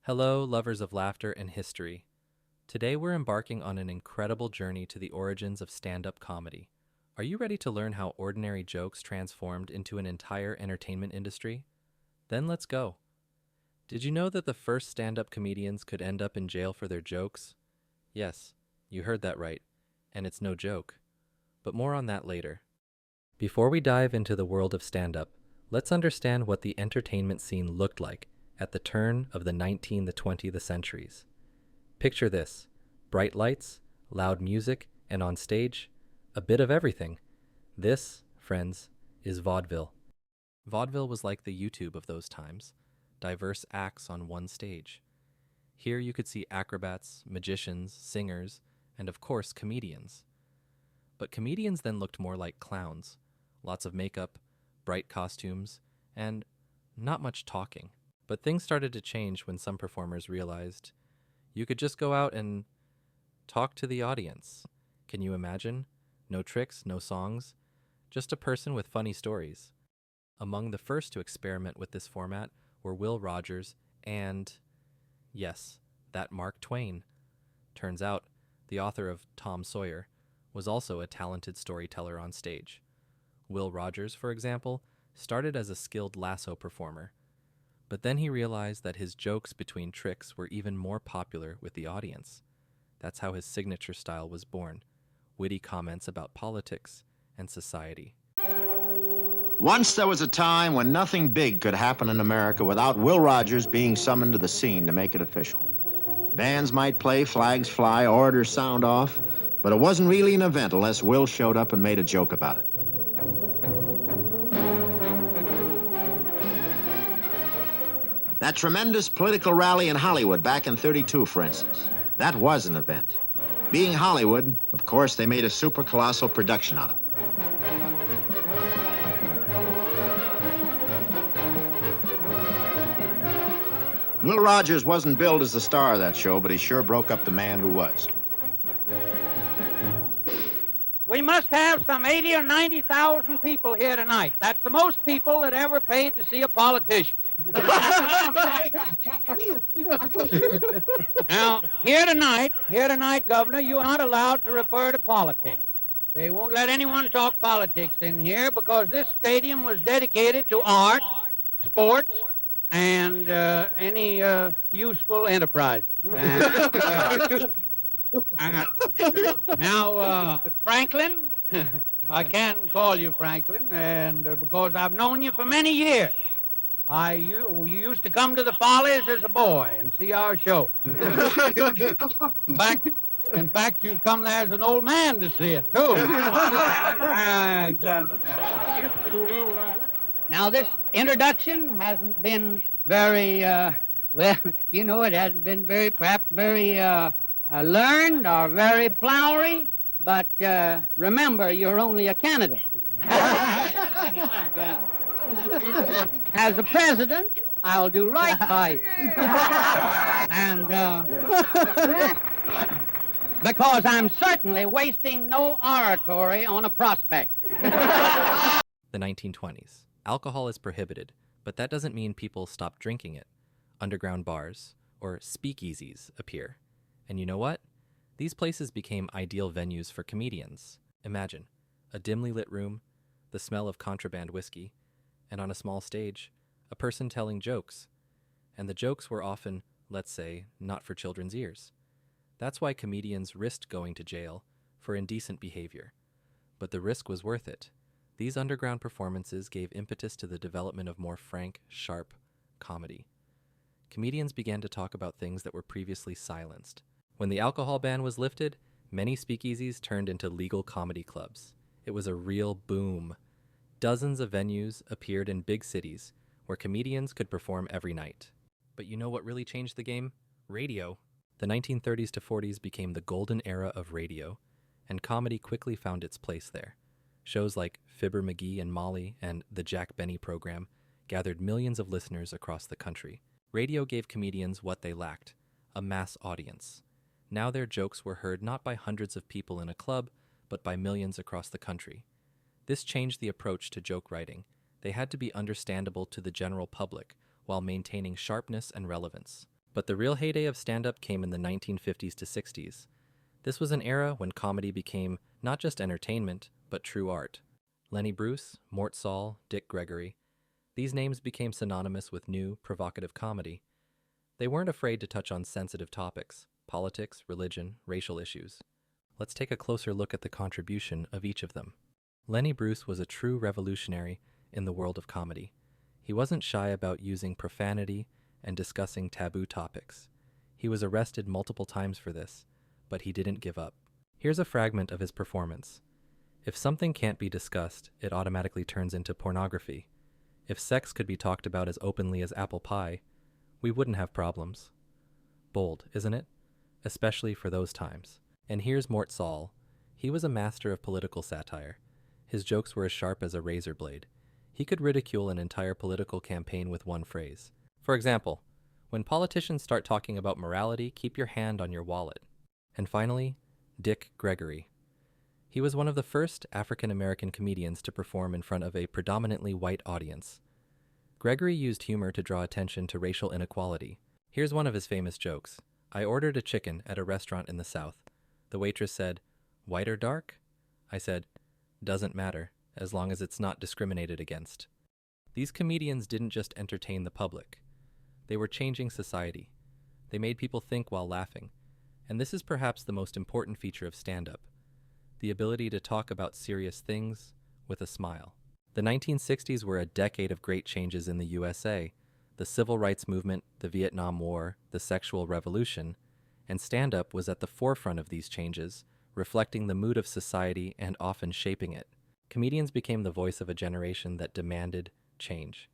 Hello, lovers of laughter and history. Today we're embarking on an incredible journey to the origins of stand-up comedy. Are you ready to learn how ordinary jokes transformed into an entire entertainment industry? Then let's go. Did you know that the first stand-up comedians could end up in jail for their jokes? Yes, you heard that right, and it's no joke. But more on that later. Before we dive into the world of stand-up, let's understand what the entertainment scene looked like at the turn of the 19th to 20th centuries. Picture this: bright lights, loud music, and on stage, a bit of everything. This, friends, is vaudeville. Vaudeville was like the YouTube of those times, diverse acts on one stage. Here you could see acrobats, magicians, singers, and of course comedians. But comedians then looked more like clowns. Lots of makeup, bright costumes, and not much talking. But things started to change when some performers realized you could just go out and talk to the audience. Can you imagine? No tricks, no songs, just a person with funny stories. Among the first to experiment with this format were Will Rogers and, yes, that Mark Twain. Turns out, the author of Tom Sawyer was also a talented storyteller on stage. Will Rogers, for example, started as a skilled lasso performer, but then he realized that his jokes between tricks were even more popular with the audience. That's how his signature style was born: witty comments about politics and society. Once there was a time when nothing big could happen in America without Will Rogers being summoned to the scene to make it official. Bands might play, flags fly, orators sound off, but it wasn't really an event unless Will showed up and made a joke about it. That tremendous political rally in Hollywood back in '32, for instance, that was an event. Being Hollywood, of course, they made a super colossal production on it. Will Rogers wasn't billed as the star of that show, but he sure broke up the man who was. We must have some 80 or 90,000 people here tonight. That's the most people that ever paid to see a politician. Now, here tonight, Governor, you are not allowed to refer to politics. They won't let anyone talk politics in here because this stadium was dedicated to art, sports, and any useful enterprise. Now, Franklin, I can call you Franklin, and because I've known you for many years. You used to come to the Follies as a boy and see our show. In fact, you come there as an old man to see it, too. Now, this introduction hasn't been very, well, you know, it hasn't been perhaps very learned or very flowery, but remember, you're only a candidate. As the president, I'll do right by you. And because I'm certainly wasting no oratory on a prospect. The 1920s. Alcohol is prohibited, but that doesn't mean people stop drinking it. Underground bars, or speakeasies, appear. And you know what? These places became ideal venues for comedians. Imagine, a dimly lit room, the smell of contraband whiskey, and on a small stage, a person telling jokes. And the jokes were often, let's say, not for children's ears. That's why comedians risked going to jail for indecent behavior. But the risk was worth it. These underground performances gave impetus to the development of more frank, sharp comedy. Comedians began to talk about things that were previously silenced. When the alcohol ban was lifted, many speakeasies turned into legal comedy clubs. It was a real boom. Dozens of venues appeared in big cities where comedians could perform every night. But you know what really changed the game? Radio. The 1930s to 40s became the golden era of radio, and comedy quickly found its place there. Shows like Fibber McGee and Molly and the Jack Benny program gathered millions of listeners across the country. Radio gave comedians what they lacked: a mass audience. Now their jokes were heard not by hundreds of people in a club, but by millions across the country. This changed the approach to joke writing. They had to be understandable to the general public while maintaining sharpness and relevance. But the real heyday of stand-up came in the 1950s to 60s. This was an era when comedy became not just entertainment, but true art. Lenny Bruce, Mort Sahl, Dick Gregory. These names became synonymous with new, provocative comedy. They weren't afraid to touch on sensitive topics, politics, religion, racial issues. Let's take a closer look at the contribution of each of them. Lenny Bruce was a true revolutionary in the world of comedy. He wasn't shy about using profanity and discussing taboo topics. He was arrested multiple times for this, but he didn't give up. Here's a fragment of his performance. If something can't be discussed, it automatically turns into pornography. If sex could be talked about as openly as apple pie, we wouldn't have problems. Bold, isn't it? Especially for those times. And here's Mort Sahl. He was a master of political satire. His jokes were as sharp as a razor blade. He could ridicule an entire political campaign with one phrase. For example, when politicians start talking about morality, keep your hand on your wallet. And finally, Dick Gregory. He was one of the first African-American comedians to perform in front of a predominantly white audience. Gregory used humor to draw attention to racial inequality. Here's one of his famous jokes. I ordered a chicken at a restaurant in the South. The waitress said, "White or dark?" I said, "Doesn't matter, as long as it's not discriminated against." These comedians didn't just entertain the public. They were changing society. They made people think while laughing. And this is perhaps the most important feature of stand-up, the ability to talk about serious things with a smile. The 1960s were a decade of great changes in the USA. The Civil Rights Movement, the Vietnam War, the Sexual Revolution, and stand-up was at the forefront of these changes, reflecting the mood of society and often shaping it. Comedians became the voice of a generation that demanded change.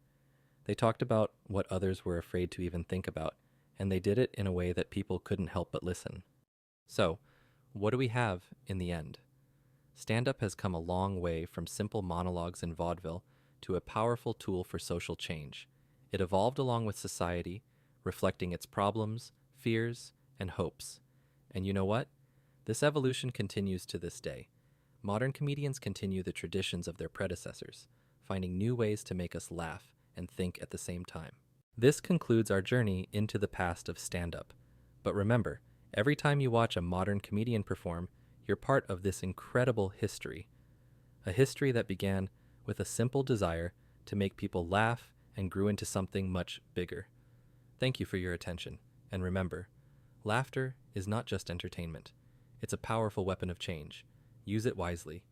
They talked about what others were afraid to even think about, and they did it in a way that people couldn't help but listen. So, what do we have in the end? Stand-up has come a long way from simple monologues in vaudeville to a powerful tool for social change. It evolved along with society, reflecting its problems, fears, and hopes. And you know what? This evolution continues to this day. Modern comedians continue the traditions of their predecessors, finding new ways to make us laugh and think at the same time. This concludes our journey into the past of stand-up. But remember, every time you watch a modern comedian perform, you're part of this incredible history. A history that began with a simple desire to make people laugh and grew into something much bigger. Thank you for your attention. And remember, laughter is not just entertainment. It's a powerful weapon of change. Use it wisely.